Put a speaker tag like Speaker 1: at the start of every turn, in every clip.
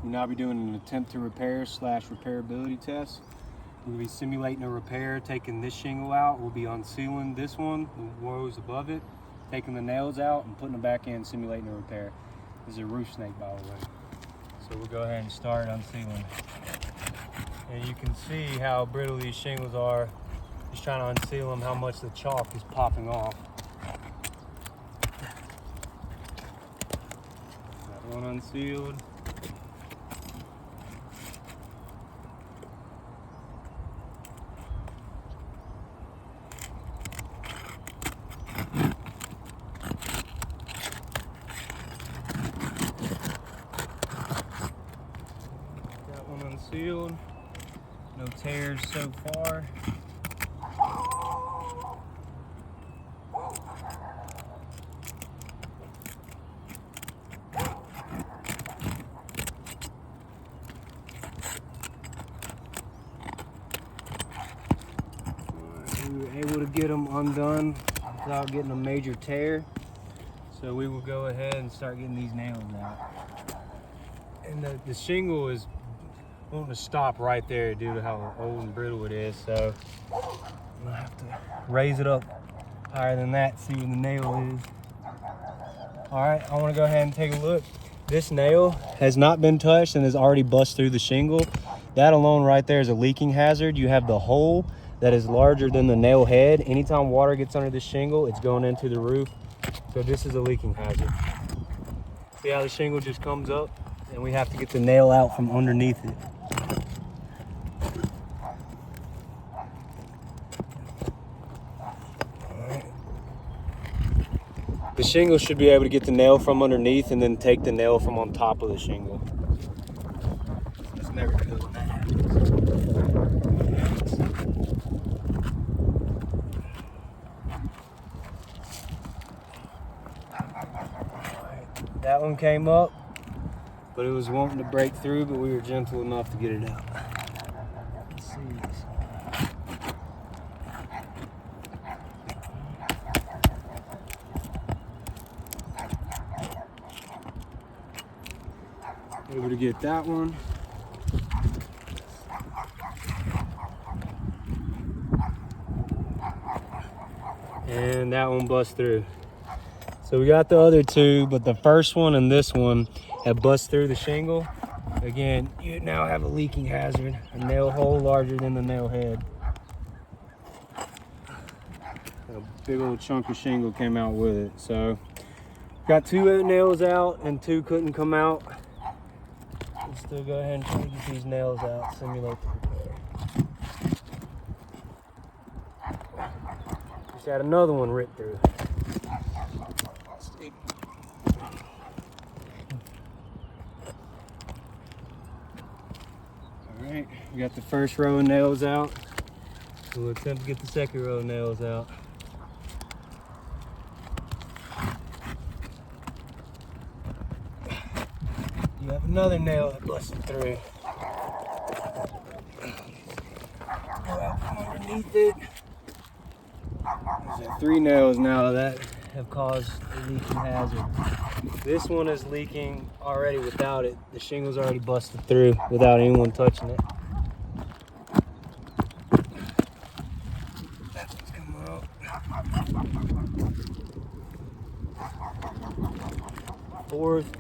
Speaker 1: We'll now be doing an attempt to repair / repairability test. We'll be simulating a repair, taking this shingle out. We'll be unsealing this one, the rows above it, taking the nails out and putting them back in, simulating a repair. This is a roof snake, by the way. So we'll go ahead and start unsealing. And you can see how brittle these shingles are. Just trying to unseal them, how much the chalk is popping off. That one unsealed. That one unsealed. No tears so far. We were able to get them undone without getting a major tear. So we will go ahead and start getting these nails out. And the shingle is wanting to stop right there due to how old and brittle it is. So I'm gonna have to raise it up higher than that, see where the nail is. All right, I wanna go ahead and take a look. This nail has not been touched and has already bust through the shingle. That alone right there is a leaking hazard. You have the hole that is larger than the nail head. Anytime water gets under the shingle, it's going into the roof. So this is a leaking hazard. See how the shingle just comes up and we have to get the nail out from underneath it. The shingle should be able to get the nail from underneath and then take the nail from on top of the shingle. Let's never do it when that happens. That one came up, but it was wanting to break through, but we were gentle enough to get it out. Let's see this. Able to get that one. And that one bust through. So we got the other two, but the first one and this one have bust through the shingle. Again, you now have a leaking hazard, a nail hole larger than the nail head. A big old chunk of shingle came out with it. So got two nails out and two couldn't come out. Let's still go ahead and try to get these nails out, simulate the repair. Just had another one ripped through. Alright, we got the first row of nails out. We'll attempt to get the second row of nails out. You have another nail that busted through. Go out from underneath it. There's 3 nails now that have caused a leaking hazard. This one is leaking already without it. The shingle's already busted through without anyone touching it. That one's coming out. Fourth.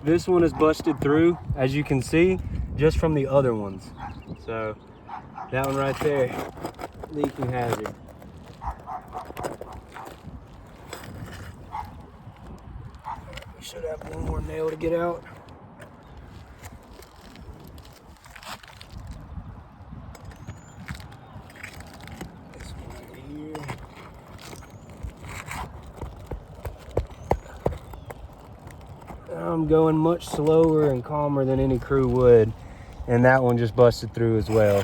Speaker 1: This one is busted through, as you can see, just from the other ones. So that one right there, leaking hazard. We should have one more nail to get out. This one right here. I'm going much slower and calmer than any crew would, and that one just busted through as well.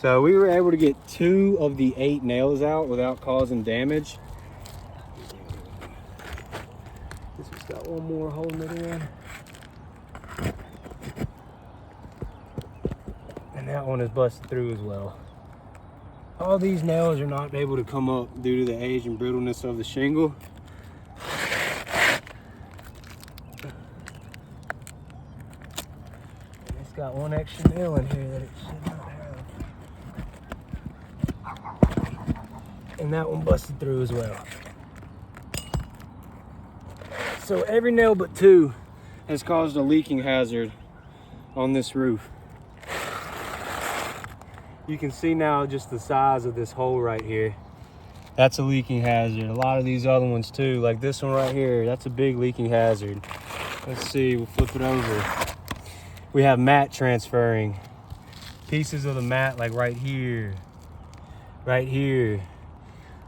Speaker 1: So we were able to get 2 of the 8 nails out without causing damage. This one's got one more holding it in. And that one is busted through as well. All these nails are not able to come up due to the age and brittleness of the shingle. got one extra nail in here that it should not have. And that one busted through as well. So every nail but two has caused a leaking hazard on this roof. You can see now just the size of this hole right here. That's a leaking hazard. A lot of these other ones too, like this one right here, that's a big leaking hazard. Let's see, we'll flip it over. We have mat transferring. Pieces of the mat like right here, right here.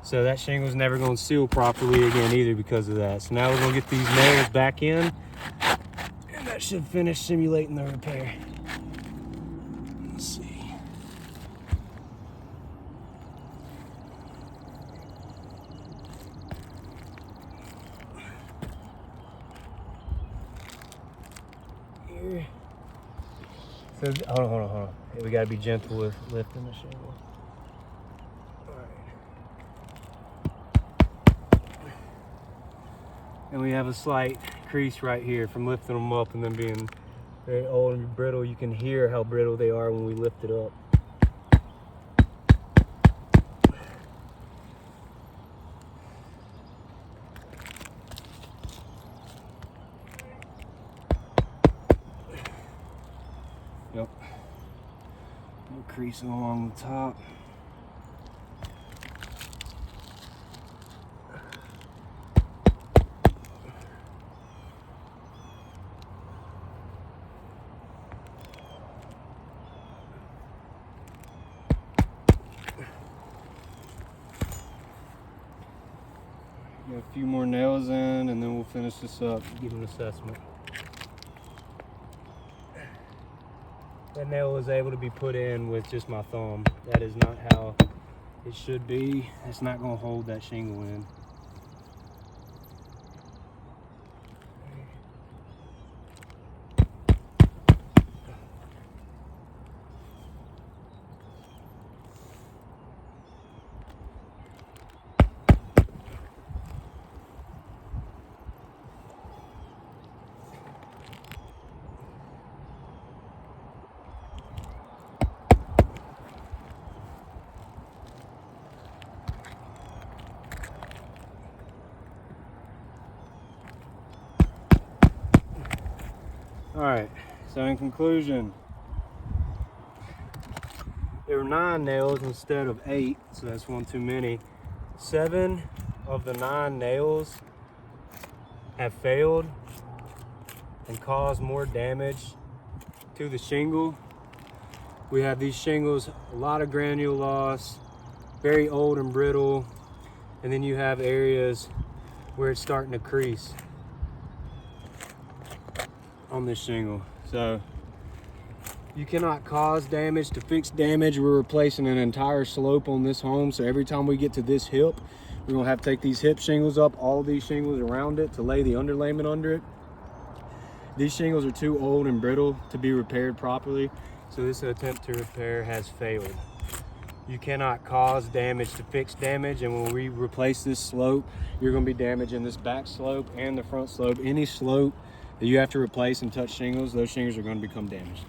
Speaker 1: So that shingle's never gonna seal properly again either because of that. So now we're gonna get these nails back in and that should finish simulating the repair. Let's see. Here. So, hold on. We gotta be gentle with lifting the shingle. And we have a slight crease right here from lifting them up and them being very old and brittle. You can hear how brittle they are when we lift it up. Yep. No crease along the top. Got a few more nails in and then we'll finish this up and give an assessment. That nail was able to be put in with just my thumb. That is not how it should be. It's not going to hold that shingle in. All right, so in conclusion, there were 9 nails instead of 8, so that's one too many. 7 of the 9 nails have failed and caused more damage to the shingle. We have these shingles, a lot of granule loss, very old and brittle, and then you have areas where it's starting to crease on this shingle. So you cannot cause damage to fix damage. We're replacing an entire slope on this home, so every time we get to this hip, we're gonna have to take these hip shingles up, all these shingles around it, to lay the underlayment under it. These shingles are too old and brittle to be repaired properly, so this attempt to repair has failed. You cannot cause damage to fix damage, and when we replace this slope, you're gonna be damaging this back slope and the front slope. Any slope that you have to replace and touch shingles, those shingles are going to become damaged.